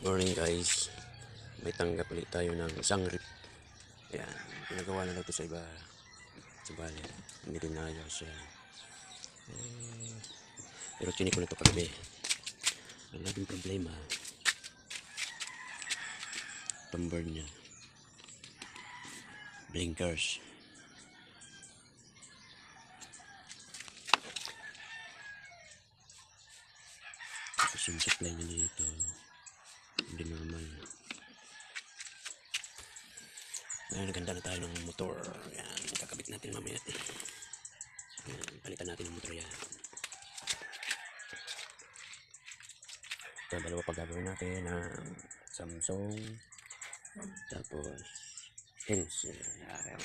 Morning guys, may tanggap ulit tayo ng isang rip. Ayan, pinagawa na lang ito sa iba. Subalit, hindi din ayos. Pero chinik ko na ito kagabi. Ang laging problema, tumber niya, blinkers. Tapos yung supply niya dito, hindi normal. Ngayon, naganda na tayo ng motor. Ayan, kakabit natin mamaya. Ayan, palitan natin yung motor yan. Ito, dalawa pa gagawin natin ng Samsung. Tapos, Hens. Ayan,